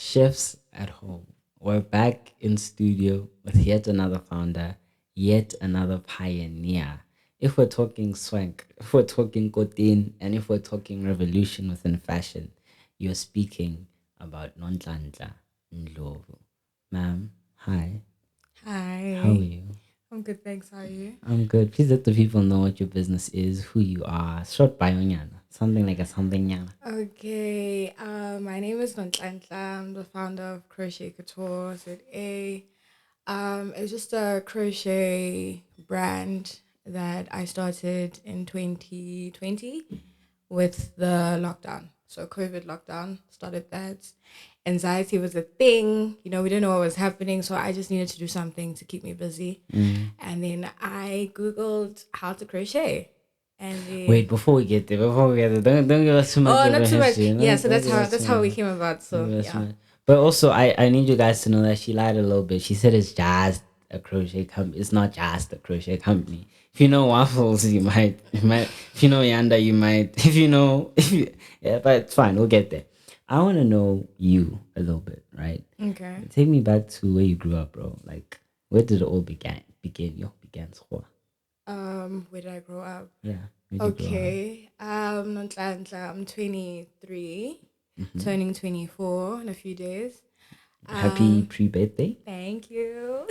Chefs at home. We're back in studio with yet another founder, yet another pioneer. If we're talking swank, if we're talking kotin, and if we're talking revolution within fashion, you're speaking about Nonhlanhla Ndlovu. Ma'am, hi. Hi. How are you? I'm good, thanks. How are you? I'm good. Please let the people know what your business is, who you are. Short bio nyana. Something like a something nyana. Okay. My name is Nonhlanhla. I'm the founder of Crotchet Couture, SIC. It's just a crochet brand that I started in 2020 with the lockdown. So COVID lockdown started that. Anxiety was a thing. We didn't know what was happening. So I just needed to do something to keep me busy. And then I Googled how to crochet. And then, Wait, before we get there, don't give us too much. oh, not too much. history. Yeah, so Don't give us that's too how we much. came about. So Don't give us too yeah. much. But also, I need you guys to know that she lied a little bit. She said it's just a crochet company. It's not just a crochet company. If you know Waffles, you might. If you know Yanda, you might. Yeah, but it's fine. We'll get there. I want to know you a little bit, right? Okay. Take me back to where you grew up, bro. Like, where did it all begin? Began. Where did I grow up? Yeah. Where did you grow up? Okay. Nonhlanhla, I'm 23, turning 24 in a few days. Happy pre-birthday. Thank you.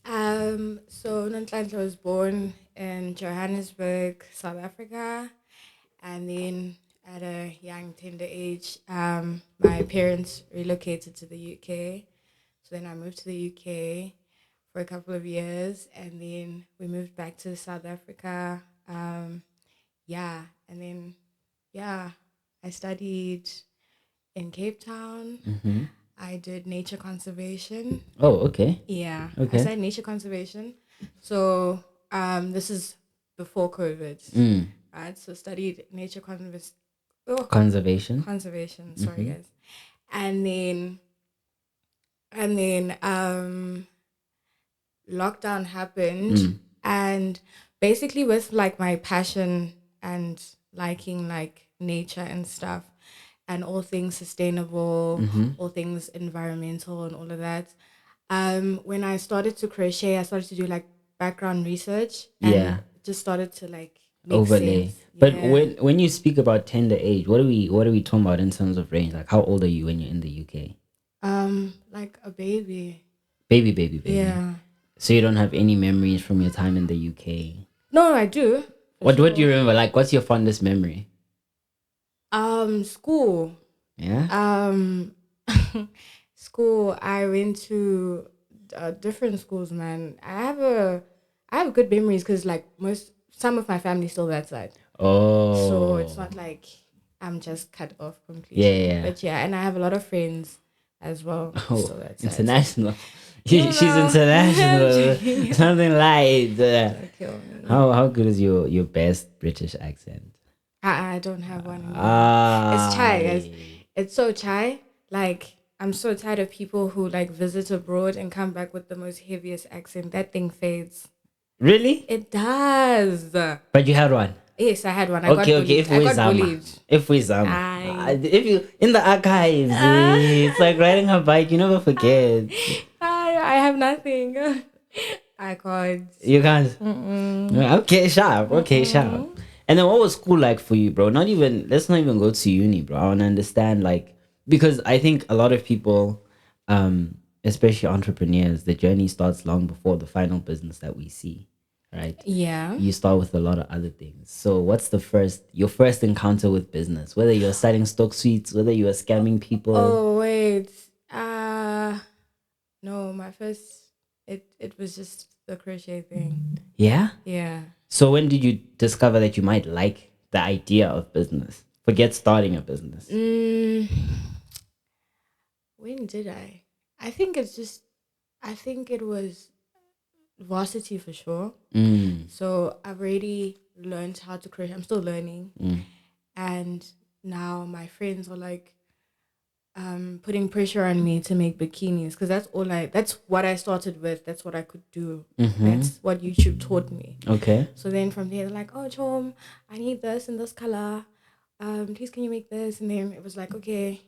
So Nonhlanhla was born in Johannesburg, South Africa, and then at a young tender age, my parents relocated to the UK. So then I moved to the UK for a couple of years, and then we moved back to South Africa. And then I studied in Cape Town. I did nature conservation. Oh, okay. Yeah, I Okay. studied nature conservation. So this is before COVID, right? So studied nature Conservation. conservation. Sorry, guys. And then lockdown happened, and basically with like my passion and liking like nature and stuff and all things sustainable, all things environmental and all of that, when I started to crochet, I started to do like background research and Yeah. just started to like make Overlay. sense. But Yeah. when you speak about tender age, what are we talking about in terms of range? Like, how old are you when you're in the UK? Like a baby. Baby. Yeah. So you don't have any memories from your time in the UK. No, I do. What do you remember? Like, what's your fondest memory? School. Yeah. School. I went to different schools, man. I have good memories because like some of my family still that side, Oh. so it's not like I'm just cut off completely. Yeah. But yeah, and I have a lot of friends as well. Oh, still that side. international. You She's know. international. Something like that. Don't kill me. How good is your best British accent? I don't have one anymore. It's chai, guys. Aye. It's so chai. Like, I'm so tired of people who like visit abroad and come back with the most heaviest accent. That thing fades. Really? It does. But you had one. Yes, I had one. I got bullied. If I we got Zama. bullied. If we Zama. Aye. If you in the archives, it's like riding a bike, you never forget. I have nothing. I can't. You can't. Okay, sharp. And then what was school like for you, bro? Let's not even go to uni, bro. I wanna understand, like, because I think a lot of people, especially entrepreneurs, the journey starts long before the final business that we see. Right? Yeah. You start with a lot of other things. So what's your first encounter with business? Whether you're selling stock suites, whether you are scamming people. Oh wait. No, my first it was just the crochet thing. Yeah? Yeah. So when did you discover that you might like the idea of business? Forget starting a business. When did I? I think it was varsity for sure. So I've already learned how to crochet. I'm still learning. And now my friends are like, putting pressure on me to make bikinis because that's what I started with. That's what I could do. That's what YouTube taught me. Okay. So then from there, they're like, oh, Chom, I need this in this color. Please, can you make this? And then it was like, okay,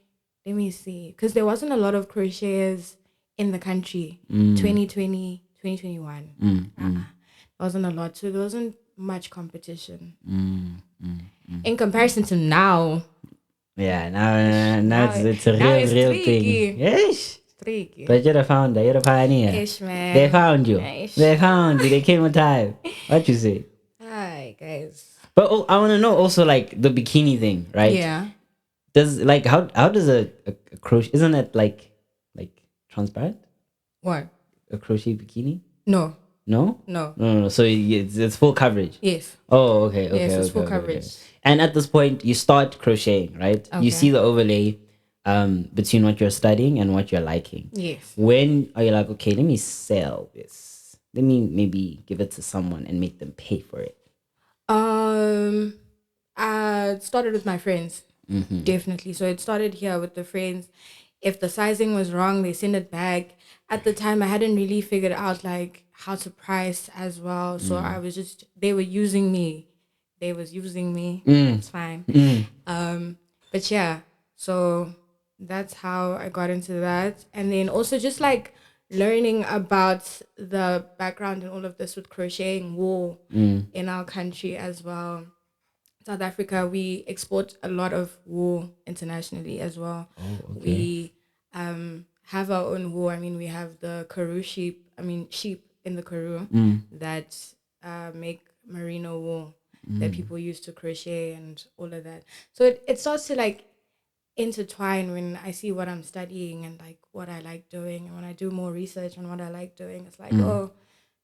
let me see. Because there wasn't a lot of crocheters in the country. 2020, 2021. There wasn't a lot. So there wasn't much competition. In comparison to now. Yeah, now it's a real thing. Yes. Tricky. But you're the founder, you're the pioneer. Ish, man. They found you. Ish. They found you. They came on time. What you say? Hi, guys. But I want to know also like the bikini thing, right? Yeah. Does like how does a crochet, isn't it like transparent? What? A crochet bikini? No. No? No. So it's full coverage. Yes. Oh, okay. Yes, it's okay, full okay, coverage. okay. And at this point, you start crocheting, right? Okay. You see the overlay between what you're studying and what you're liking. Yes. When are you like, okay, let me sell this? Let me maybe give it to someone and make them pay for it. I started with my friends. Definitely. So it started here with the friends. If the sizing was wrong, they send it back. At the time, I hadn't really figured out like how to price as well. So I was just, they were using me. They was using me. It's fine. But yeah, so that's how I got into that. And then also just like learning about the background and all of this with crocheting wool in our country as well. South Africa, we export a lot of wool internationally as well. Oh, okay. We have our own wool. I mean, we have the Karoo sheep in the Karoo that make merino wool that people use to crochet and all of that. So it starts to like intertwine when I see what I'm studying and like what I like doing. And when I do more research on what I like doing, it's like, oh,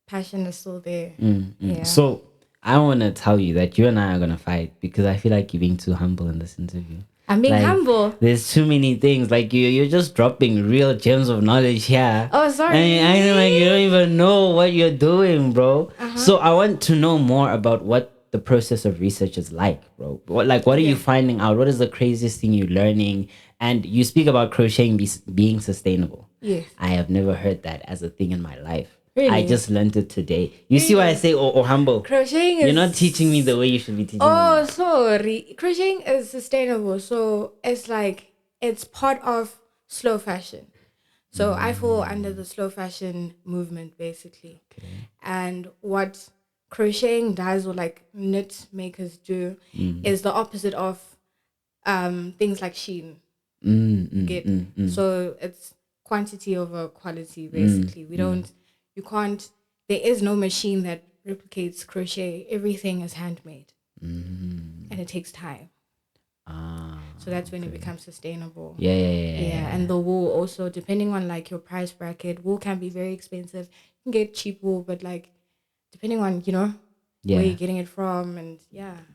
passion is still there. Yeah. So I want to tell you that you and I are going to fight because I feel like you're being too humble in this interview. I'm being humble. There's too many things. Like you're just dropping real gems of knowledge here. Oh, sorry. I feel like you don't even know what you're doing, bro. So I want to know more about what the process of research is like, bro. What are you finding out? What is the craziest thing you're learning? And you speak about crocheting being sustainable. Yes. I have never heard that as a thing in my life. Really? I just learned it today. You see why I say humble? Crocheting is... You're not teaching me the way you should be teaching me. Oh, sorry. Crocheting is sustainable. So it's like, it's part of slow fashion. So I fall under the slow fashion movement, basically. Okay. And what crocheting does, or like knit makers do, is the opposite of things like Shein. So it's quantity over quality, basically. There is no machine that replicates crochet. Everything is handmade. And it takes time. So that's when it becomes sustainable. Yeah. And the wool also, depending on like your price bracket, wool can be very expensive. You can get cheap wool, but like depending on, where you're getting it from, and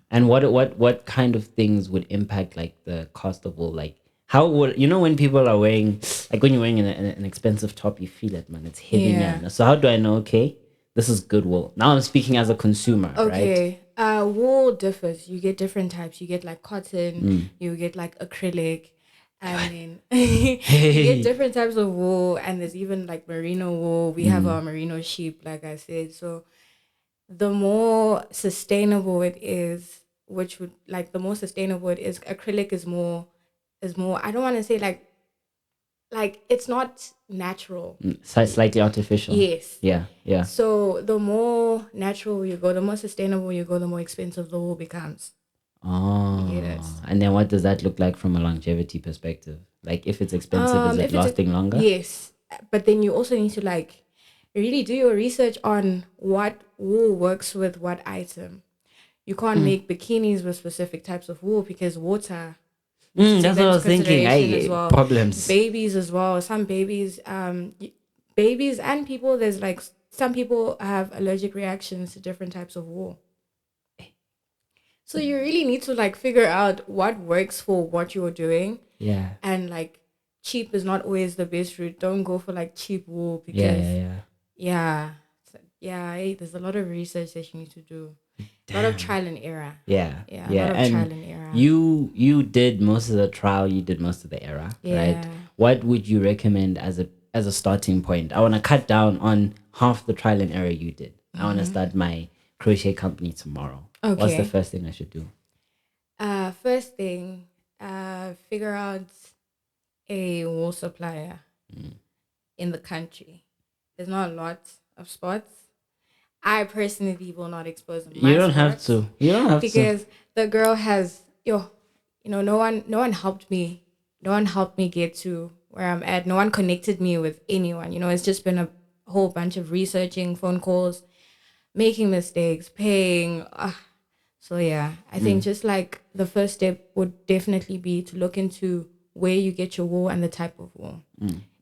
And what kind of things would impact like the cost of wool? Like how would when people are wearing, like when you're wearing an expensive top, you feel it, man. It's heavy, man. So how do I know? Okay, this is good wool. Now I'm speaking as a consumer, right? Wool differs. You get different types. You get like cotton. You get like acrylic. And then you get different types of wool. And there's even like merino wool. We have our merino sheep, like I said. So the more sustainable it is, acrylic is more, I don't want to say like it's not natural. Slightly artificial. Yes. Yeah. So the more natural you go, the more sustainable you go, the more expensive the wool becomes. Oh. Yes. And then what does that look like from a longevity perspective? Like if it's expensive, is it lasting longer? Yes. But then you also need to like really do your research on what wool works with what item. You can't make bikinis with specific types of wool because water. That's what I was thinking. Problems. Babies as well. Some babies and people, there's like some people have allergic reactions to different types of wool. So you really need to like figure out what works for what you're doing. Yeah. And like cheap is not always the best route. Don't go for like cheap wool because there's a lot of research that you need to do. A lot of trial and error. Yeah. Yeah, a Yeah. lot of And trial and error. you did most of the trial, you did most of the error, right? Yeah. What would you recommend as a starting point? I want to cut down on half the trial and error you did. I want to start my crochet company tomorrow. What's the Okay. first thing I should do? First thing, figure out a wool supplier in the country. There's not a lot of spots. I personally will not expose my You don't have spots to. You don't have to. because the girl has no one helped me. No one helped me get to where I'm at. No one connected me with anyone. It's just been a whole bunch of researching, phone calls, making mistakes, paying. So yeah, I think just like the first step would definitely be to look into where you get your wool and the type of wool.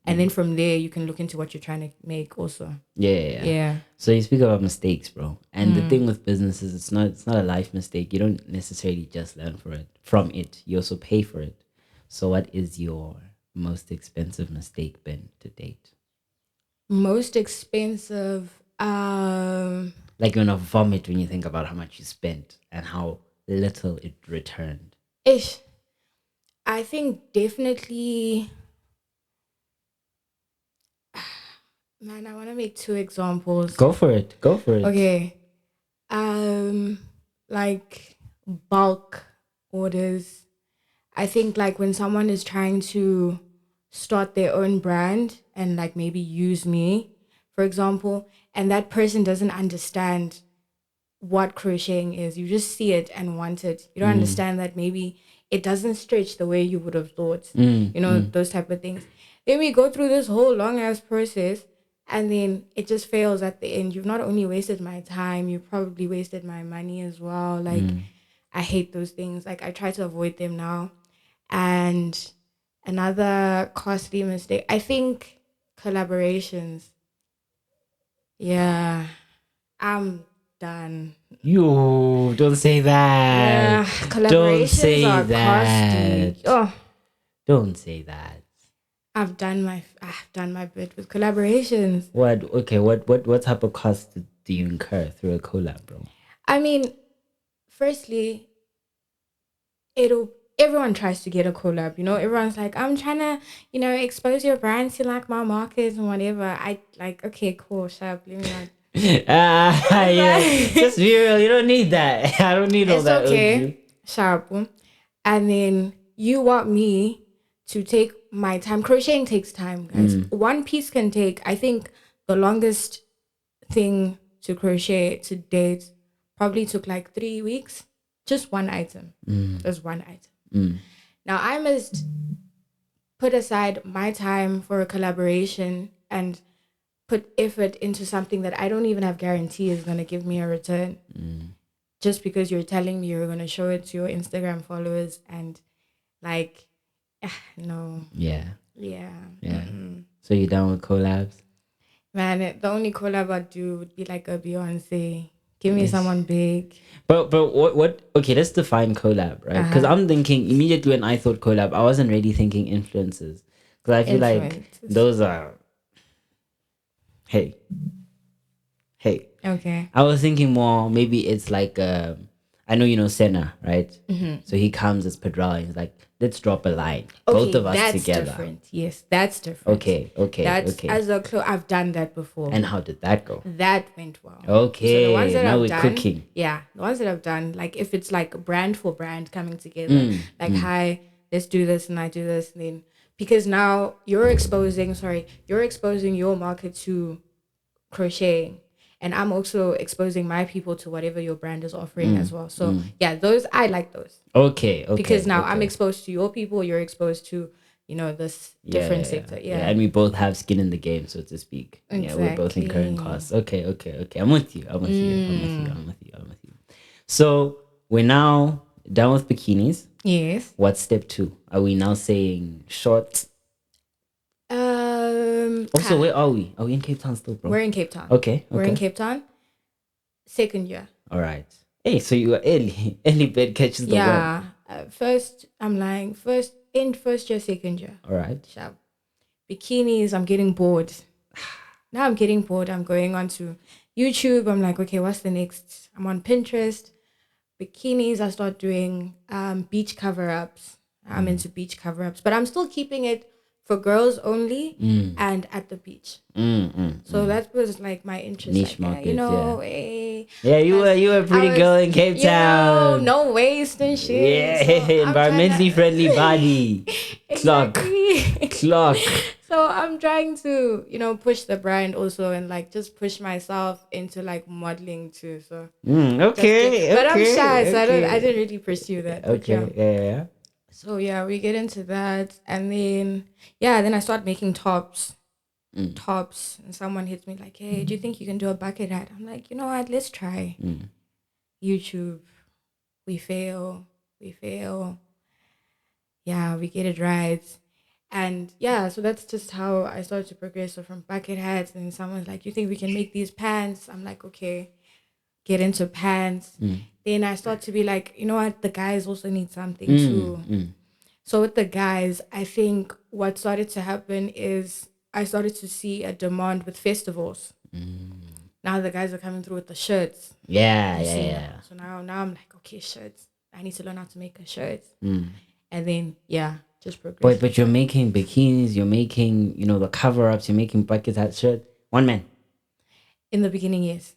And then from there you can look into what you're trying to make also. Yeah. So you speak about mistakes, bro. And the thing with businesses, it's not a life mistake. You don't necessarily just learn from it. You also pay for it. So what is your most expensive mistake been to date? Most expensive, Like you're gonna vomit when you think about how much you spent and how little it returned. ish. I think definitely. Man, I want to make two examples. Go for it. Go for it. Okay. Like bulk orders. I think like when someone is trying to start their own brand and like maybe use me, for example, and that person doesn't understand what crocheting is. You just see it and want it. You don't understand that maybe it doesn't stretch the way you would have thought. Those type of things. Then we go through this whole long ass process and then it just fails at the end. You've not only wasted my time, you probably wasted my money as well. Like I hate those things. Like I try to avoid them now. And another costly mistake, I think collaborations. Yeah. I'm done. You don't say that. Yeah, collaborations say are that. costly. Oh, Don't say that. I've done my bit with collaborations. What type of cost do you incur through a collab, bro? I mean, firstly, everyone tries to get a collab, everyone's like, I'm trying to, expose your brand to like my markets and whatever. I like, okay, cool, shut up, leave me alone. Just be real. You don't need that. I don't need all that. It's okay. Sharp. And then you want me to take my time. Crocheting takes time, guys. One piece can take, I think the longest thing to crochet to date probably took like 3 weeks. Just one item. Just one item. Now I must put aside my time for a collaboration and put effort into something that I don't even have guarantee is going to give me a return. Just because you're telling me you're going to show it to your Instagram followers and like, no. Yeah. So you down with collabs? Man, the only collab I'd do would be like a Beyonce. Give me someone big. But what? Okay, let's define collab, right? Because I'm thinking immediately when I thought collab, I wasn't really thinking influencers. Because I feel like those are... Hey. Okay. I was thinking more, maybe it's like, I know you know Senna, right? So he comes as Pedral and he's like, let's drop a line. Both of us that's together. Different. Yes, that's different. Okay. As a I've done that before. And how did that go? That went well. Okay, so the ones that now I've we're done, cooking. Yeah, the ones that I've done, like if it's like brand for brand coming together, like, hi, let's do this and I do this. And then, because now you're exposing your market to crocheting. And I'm also exposing my people to whatever your brand is offering as well. So yeah, those, I like those. Okay. Because now I'm exposed to your people, you're exposed to, this different sector. Yeah. And we both have skin in the game, so to speak. Exactly. Yeah, we're both incurring costs. Okay. I'm with you. So we're now done with bikinis. Yes. What's step 2? Are we now saying shorts? Also, where are we? Are we in Cape Town still, bro? We're in Cape Town. Okay. We're in Cape Town. 2nd year. All right. Hey, so you are early. Early bird catches the worm. Yeah. First year, 2nd year. All right. Sharp. Bikinis, I'm getting bored. Now I'm getting bored. I'm going onto YouTube. I'm like, okay, what's the next? I'm on Pinterest. bikinis, I start doing beach cover-ups. I'm into beach cover-ups, but I'm still keeping it for girls only and at the beach. So that was like my interest. Niche like, market, you know, yeah. eh, Yeah, you were a pretty girl in Cape you know, Town. no waste and shit. Yeah, So I'm environmentally tryna- friendly body. Exactly. Clock. So I'm trying to, push the brand also and like just push myself into like modeling too. So but I'm shy, so I didn't really pursue that. But yeah. Okay, yeah. So yeah, we get into that, and then I start making tops. Tops, and someone hits me like, "Hey, do you think you can do a bucket hat?" I'm like, you know what? Let's try. YouTube. We fail. We fail. Yeah, we get it right. And yeah, so that's just how I started to progress. So from bucket hats, and someone's like, "You think we can make these pants?" I'm like, "Okay." Get into pants. Then I start to be like, you know what? The guys also need something too. So with the guys, I think what started to happen is I started to see a demand with festivals. Now the guys are coming through with the shirts. Yeah. So now I'm like, okay, shirts. I need to learn how to make a shirt. And then just progress. But you're making bikinis, you're making, the cover-ups, you're making bucket hat shirt. One man. In the beginning, yes.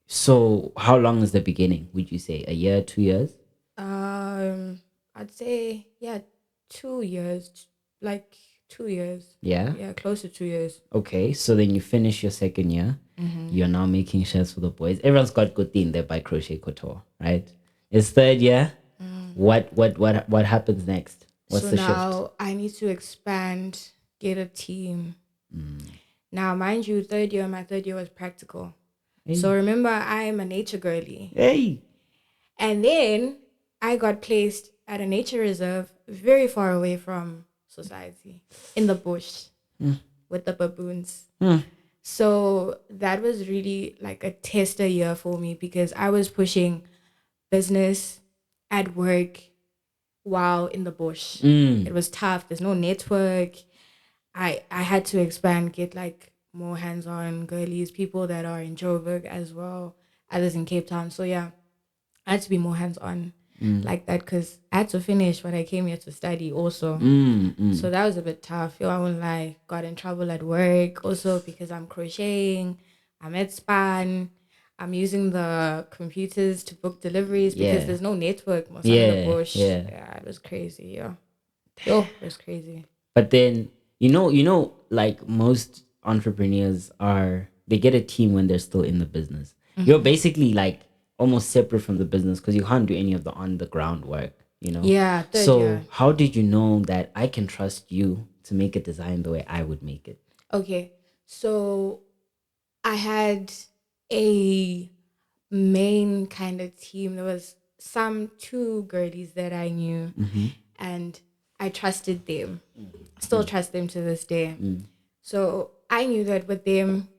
So how long is the beginning, would you say? A year, 2 years? I'd say 2 years, like 2 years. Yeah. Yeah, close to 2 years. Okay, so then you finish your second year. You're now making shirts for the boys. Everyone's got good thing there by Crochet Couture, right? It's third year. What happens next? What's so the now shift? I need to expand, get a team. Now, mind you, my third year was practical. Hey. So remember, I'm a nature girly. Hey. And then I got placed at a nature reserve very far away from society, in the bush with the baboons. So that was really like a tester year for me because I was pushing business at work while in the bush. It was tough. There's no network. I had to expand, get like more hands-on girlies, people that are in Joburg as well, others in Cape Town. So yeah, I had to be more hands-on like that because I had to finish what I came here to study also. So that was a bit tough. I won't lie. Got in trouble at work also because I'm crocheting. I'm at Span. I'm using the computers to book deliveries because there's no network. I'm in the bush. Yeah, it was crazy. Yeah. It was crazy. But then, like most entrepreneurs they get a team when they're still in the business. You're basically like almost separate from the business because you can't do any of the on the ground work, Yeah. So Year. how did you know that I can trust you to make a design the way I would make it? Okay. So I had a main kind of team. There was two girlies that I knew and I trusted them. Still trust them to this day. So I knew that with them,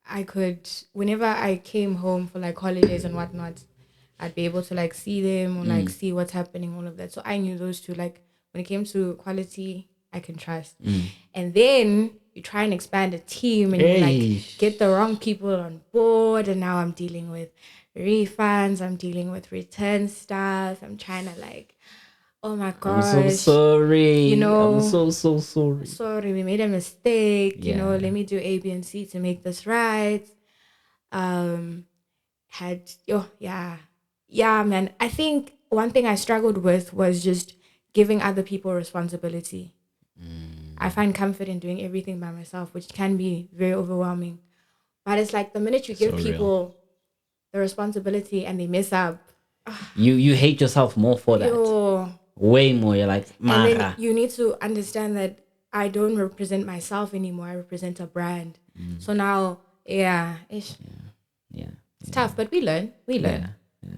I could, whenever I came home for like holidays and whatnot, I'd be able to like see them or like see what's happening, all of that. So I knew those two, like when it came to quality, I can trust. And then you try and expand a team and you like get the wrong people on board. And now I'm dealing with refunds. I'm dealing with return stuff. I'm trying to like, oh my gosh. I'm so sorry. I'm so sorry. Sorry, we made a mistake. Let me do A, B, and C to make this right. Yeah, man. I think one thing I struggled with was just giving other people responsibility. I find comfort in doing everything by myself, which can be very overwhelming. But it's like the minute you give people the responsibility and they mess up, you hate yourself more for that. Way more. You're like, Mara. And then you need to understand that I don't represent myself anymore. I represent a brand. So now, it's tough, but we learn. Yeah.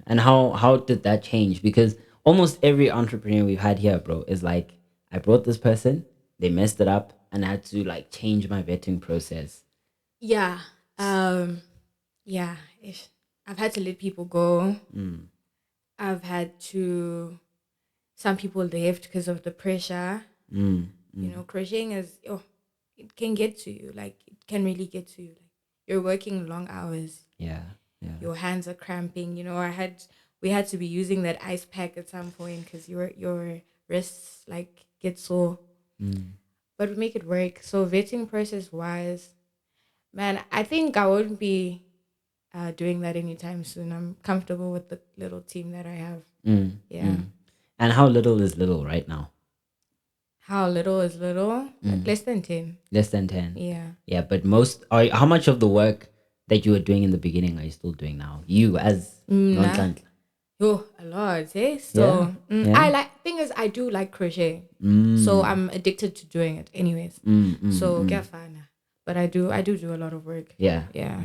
And how did that change? Because almost every entrepreneur we've had here, bro, is like, I brought this person, they messed it up, and I had to like change my vetting process. Yeah. I've had to let people go. I've had to. Some people left because of the pressure. Crocheting is it can get to you. Like it can really get to you. Like you're working long hours. Yeah. Your hands are cramping. I had we had to be using that ice pack at some point because your wrists like get sore. But we make it work. So vetting process wise, man, I think I won't be doing that anytime soon. I'm comfortable with the little team that I have. Yeah. And how little is little right now? How little is little? Like less than 10. Less than 10. Yeah. Yeah, but how much of the work that you were doing in the beginning are you still doing now? You as Nonhlanhla. Oh, a lot, eh? So Yeah. thing is I do like crochet. So I'm addicted to doing it anyways. So get fine. But I do do a lot of work. Yeah. Yeah.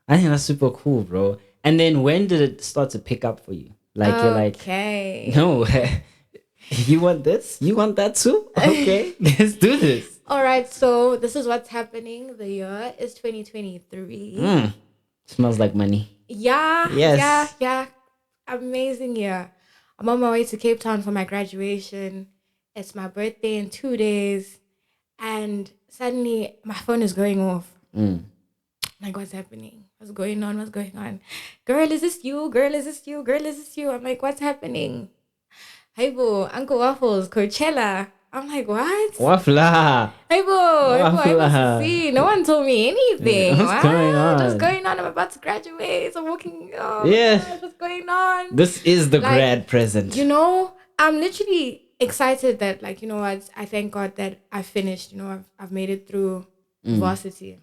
I think that's super cool, bro. And then when did it start to pick up for you? Like you're like, okay. no, you want this? You want that too? Okay, let's do this. All right, so this is what's happening. The year is 2023. Smells like money. Yeah. Yes. Yeah. Amazing year. I'm on my way to Cape Town for my graduation. It's my birthday in 2 days. And suddenly my phone is going off. Like, what's happening? What's going on? Girl, is this you? Girl, is this you? Girl, is this you? I'm like, what's happening? Hey, boo, Uncle Waffles, Coachella. I'm like, what? Waffla. Hey, boo, I must see. No one told me anything. What's going on? What's going on? I'm about to graduate. I'm walking. Oh, Yeah. gosh, what's going on? This is the grad present. You know, I'm literally excited that, like, you know what? I thank God that I finished. You know, I've made it through varsity.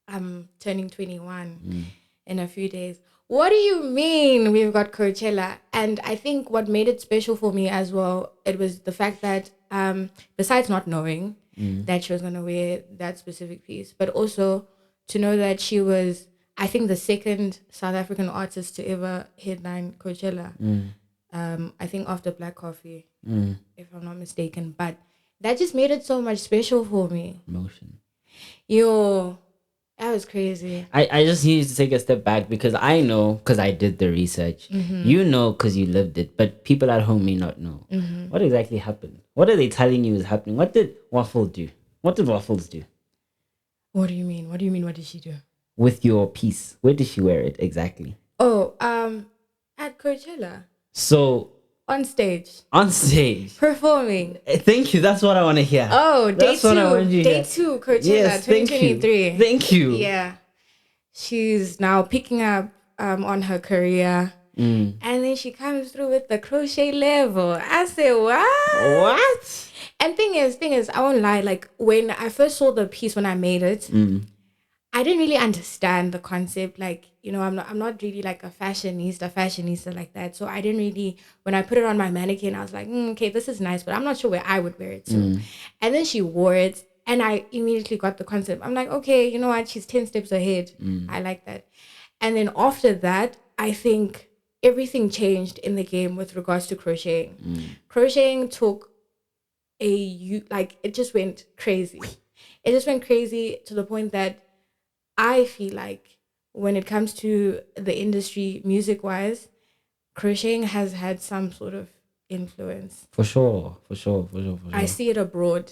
I'm turning 21 in a few days. What do you mean we've got Coachella? And I think what made it special for me as well, it was the fact that besides not knowing that she was going to wear that specific piece, but also to know that she was, I think, the second South African artist to ever headline Coachella. I think after Black Coffee, if I'm not mistaken. But that just made it so much special for me. Emotion. Yo, that was crazy. I just need to take a step back because I know, because I did the research. You know, because you lived it, but people at home may not know. What exactly happened? What are they telling you is happening? What did Waffle do? What did Waffles do? What do you mean? What do you mean? What did she do? With your piece, where did she wear it exactly? Oh, at Coachella. So on stage. Performing. Thank you. That's what I want to hear. Oh, That's what I want you to Day hear. 2, Coachella, Yes, 2023. Thank you. Yeah. She's now picking up on her career. And then she comes through with the crochet level. I say, what? And thing is, I won't lie, like when I first saw the piece when I made it, I didn't really understand the concept. Like, you know, I'm not really like a fashionista like that. So I didn't really, when I put it on my mannequin, I was like, okay, this is nice, but I'm not sure where I would wear it to. And then she wore it and I immediately got the concept. I'm like, okay, you know what? She's 10 steps ahead. I like that. And then after that, I think everything changed in the game with regards to crocheting. Crocheting took it just went crazy. It just went crazy to the point that I feel like when it comes to the industry, music-wise, crocheting has had some sort of influence. For sure. I see it abroad.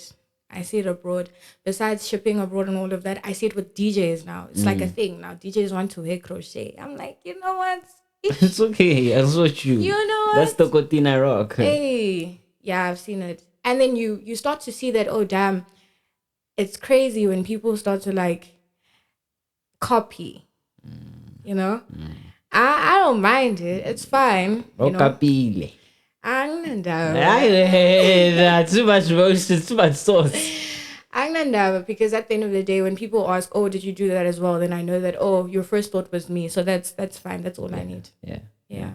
Besides shipping abroad and all of that, I see it with DJs now. It's like a thing now. DJs want to wear crochet. I'm like, you know what? It's okay. I'll switch you. You know what? That's the Cotina rock. Hey, yeah, I've seen it. And then you start to see that, oh, damn, it's crazy when people start to like copy, you know? I don't mind it. It's fine. You know? Too much motion, too much sauce. Because at the end of the day, when people ask, oh, did you do that as well? Then I know that, oh, your first thought was me. So that's fine. That's all I need. Yeah.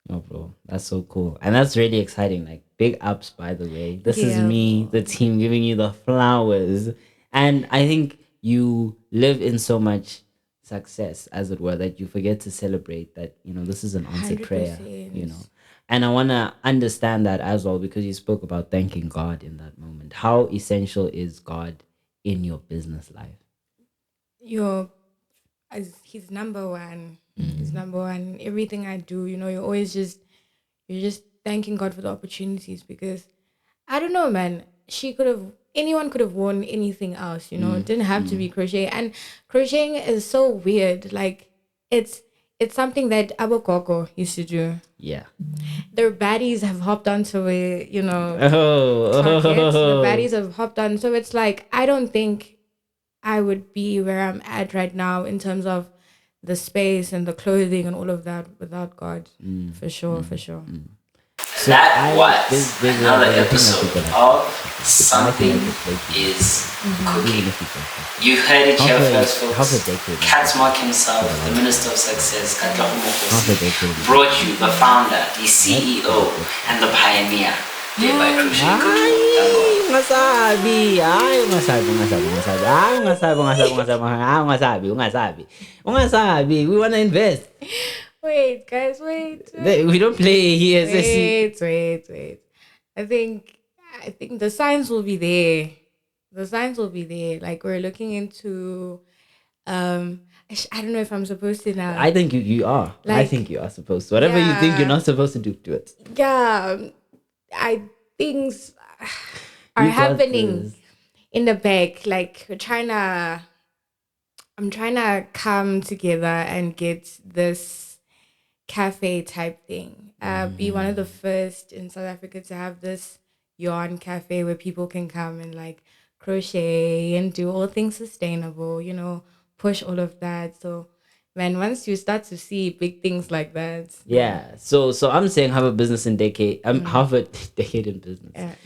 No, bro. That's so cool. And that's really exciting. Like, big ups, by the way. This is me, the team, giving you the flowers. And I think you live in so much success, as it were, that you forget to celebrate that, you know, this is an answered prayer, you know. And I want to understand that as well, because you spoke about thanking God in that moment. How essential is God in your business life? He's number one. He's number one. Everything I do, you know, you're just thanking God for the opportunities, because I don't know, man. Anyone could have worn anything else, you know. It didn't have to be crochet. And crocheting is so weird. Like it's it's something that Abokoko used to do. Yeah. Their baddies have hopped onto it, you know. Oh. The baddies have hopped on. So it's like, I don't think I would be where I'm at right now in terms of the space and the clothing and all of that without God. For sure. So That was there's another a thing I episode think that of I Something is Cooking. You heard it here first, half a folks. decade. Catmark himself, the Minister of Success, Uncle Half a Waffles, decade. brought you the founder, the CEO, and the pioneer, thereby Crochet Couture. Ungasabi. We want to invest. Wait, guys, wait. We don't play here. Wait. I think the signs will be there. The signs will be there. Like, we're looking into I don't know if I'm supposed to now. I think you are. I think you are supposed to. Whatever you think you're not supposed to do it. Yeah. Things are happening in the back. Like, I'm trying to come together and get this cafe type thing. Be one of the first in South Africa to have this yarn cafe where people can come and like crochet and do all things sustainable, you know, push all of that. So man, once you start to see big things like that. Yeah. So I'm saying half a business in decade. Half a decade in business.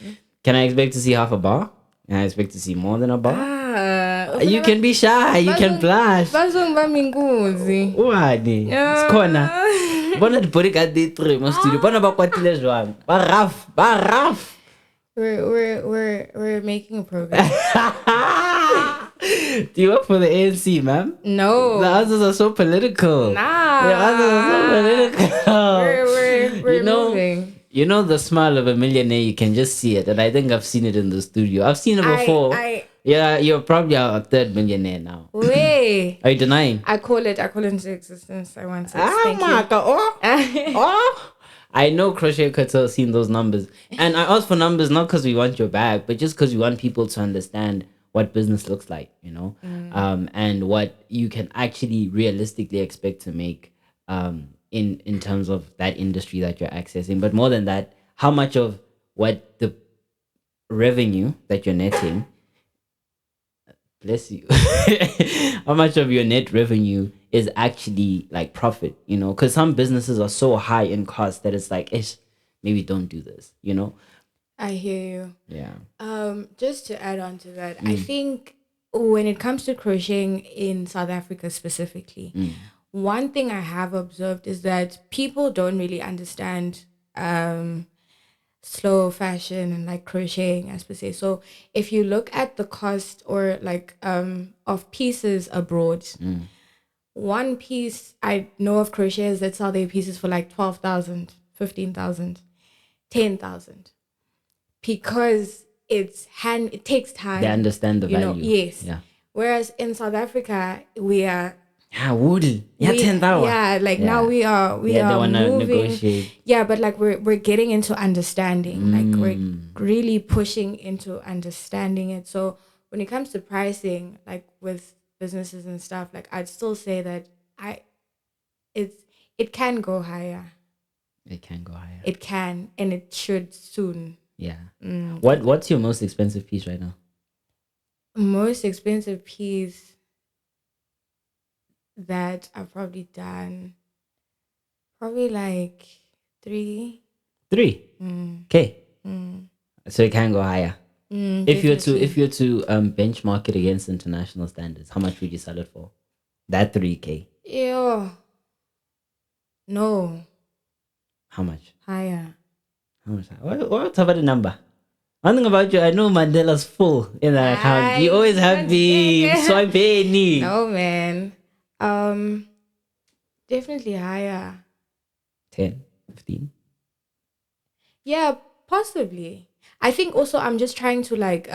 Can I expect to see half a bar? Can I expect to see more than a bar? You can be shy. You can blush. Wani? Sikhona. Bona dipori ka di 3 mo studio. Bona ba kwatile jwang. Ba rough. We're making a progress. Do you work for the ANC, ma'am? No. The answers are so political. Nah. The answers are so political. We're moving. You know the smile of a millionaire, you can just see it. And I think I've seen it in the studio. I've seen it before. Yeah, you're probably our third millionaire now. Wait. Are you denying? I call it into existence. I want it. I know Crochet Couture has seen those numbers. And I asked for numbers not because we want your bag, but just because we want people to understand what business looks like, you know, and what you can actually realistically expect to make in terms of that industry that you're accessing. But more than that, how much of what the revenue that you're netting, bless you, how much of your net revenue is actually like profit, you know, because some businesses are so high in cost that it's like, maybe don't do this, you know. I hear you. Yeah. Just to add on to that, I think when it comes to crocheting in South Africa specifically, one thing I have observed is that people don't really understand slow fashion and like crocheting as per se. So if you look at the cost or like of pieces abroad, one piece I know of crocheters that sell their pieces for like 12,000, 15,000, 10,000. Because it takes time. They understand the value. Yes. Yeah. Whereas in South Africa, we are. Yeah, woody. Yeah, 10,000. Yeah, like now we are they wanna moving. Negotiate. Yeah, but like we're getting into understanding. Like we're really pushing into understanding it. So when it comes to pricing, like with businesses and stuff, like I'd still say that it can go higher. It can go higher. It can, and it should soon. Yeah. What's your most expensive piece right now? Most expensive piece that I've probably done, probably like 3. 3. Okay. So it can go higher. If you're to benchmark it against international standards, how much would you sell it for? That 3K. Yeah. No. How much? Higher. How much? What's about the number? One thing about you, I know Mandela's full in that account. You always have the swipe any. No, man. Definitely higher. 10, 15. Yeah, possibly. I think also I'm just trying to like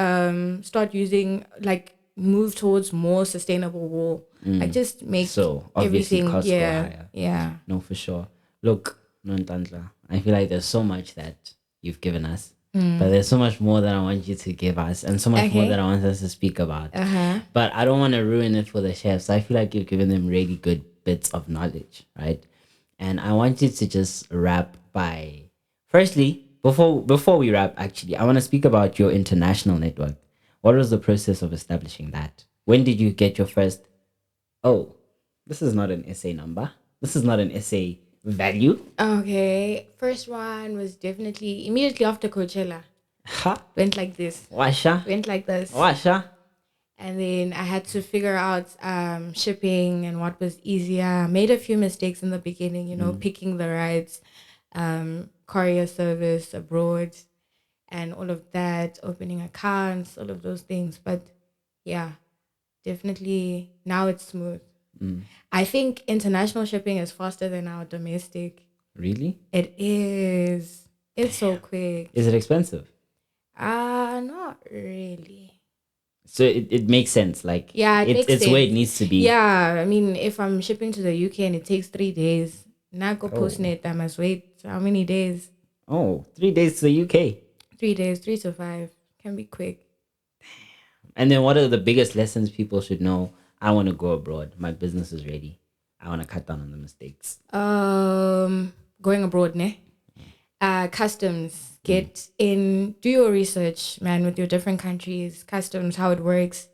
start using like move towards more sustainable wool. Like just make obviously everything costs go higher. Yeah. No, for sure. Look, Nonhlanhla, I feel like there's so much that you've given us. But there's so much more that I want you to give us and so much more that I want us to speak about. But I don't want to ruin it for the chefs. I feel like you've given them really good bits of knowledge, right? And I want you to just wrap by, firstly, before we wrap, actually, I want to speak about your international network. What was the process of establishing that? When did you get your first, oh, this is not an SA number. This is not an SA value. Okay, first one was definitely immediately after Coachella. Ha. Went like this. Washa. Went like this. Washa. And then I had to figure out shipping and what was easier. I made a few mistakes in the beginning, picking the right courier service abroad and all of that, opening accounts, all of those things. But yeah, definitely now it's smooth. I think international shipping is faster than our domestic. Really? It is. It's so quick. Is it expensive? Not really. So it makes sense. Like, Yeah, it's makes where it sense. needs to be. Yeah, I mean, if I'm shipping to the UK and it takes 3 days, now go postnet, I must wait. How many days? Oh, 3 days to the UK. 3 days, 3 to 5. Can be quick. And then what are the biggest lessons people should know? I want to go abroad. My business is ready. I want to cut down on the mistakes. Going abroad, ne? Customs. Get in, do your research, man, with your different countries, customs, how it works.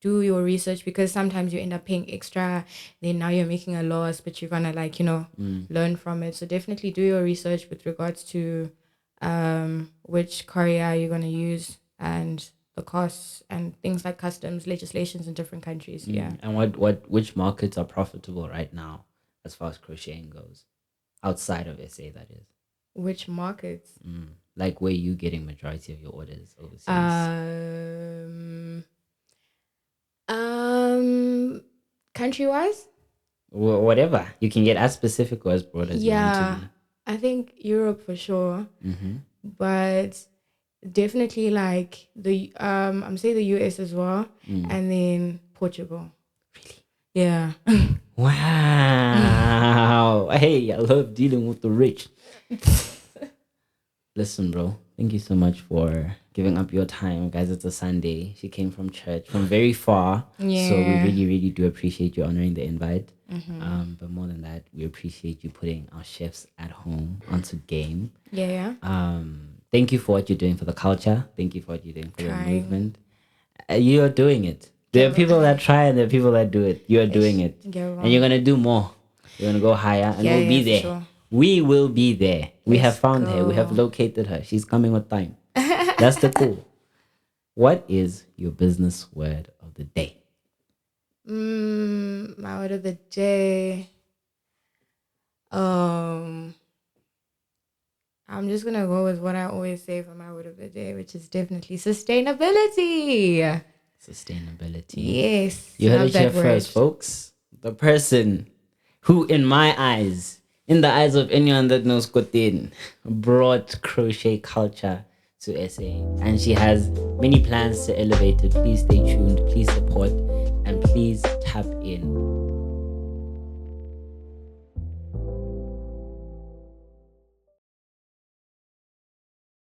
Do your research, because sometimes you end up paying extra. Then now you're making a loss, but you're gonna learn from it. So definitely do your research with regards to which courier you're gonna use and the costs and things like customs, legislations in different countries. Yeah. And which markets are profitable right now as far as crocheting goes? Outside of SA, that is. Which markets? Like where you getting majority of your orders overseas? Country-wise? Whatever. You can get as specific or as broad as you want to be. I think Europe for sure. But definitely like I'm saying the US as well. And then Portugal. Really? Yeah. Wow. Hey, I love dealing with the rich. Listen, bro, thank you so much for giving up your time. Guys, it's a Sunday. She came from church, from very far. Yeah. So we really, really do appreciate you honoring the invite. But more than that, we appreciate you putting our chefs at home onto game. Yeah. Thank you for what you're doing for the culture. Thank you for what you're doing for the movement. You are doing it. There are people that try and there are people that do it. You are doing it. And you're going to do more. You're going to go higher and we'll be there. Sure. We will be there. We have found her. We have located her. She's coming with time. That's the cool. What is your business word of the day? My word of the day. I'm just gonna go with what I always say for my word of the day, which is definitely sustainability. Sustainability. Yes. You heard it here first, folks. The person who, in my eyes, in the eyes of anyone that knows Kotin, brought crochet culture to SA. And she has many plans to elevate it. Please stay tuned. Please support.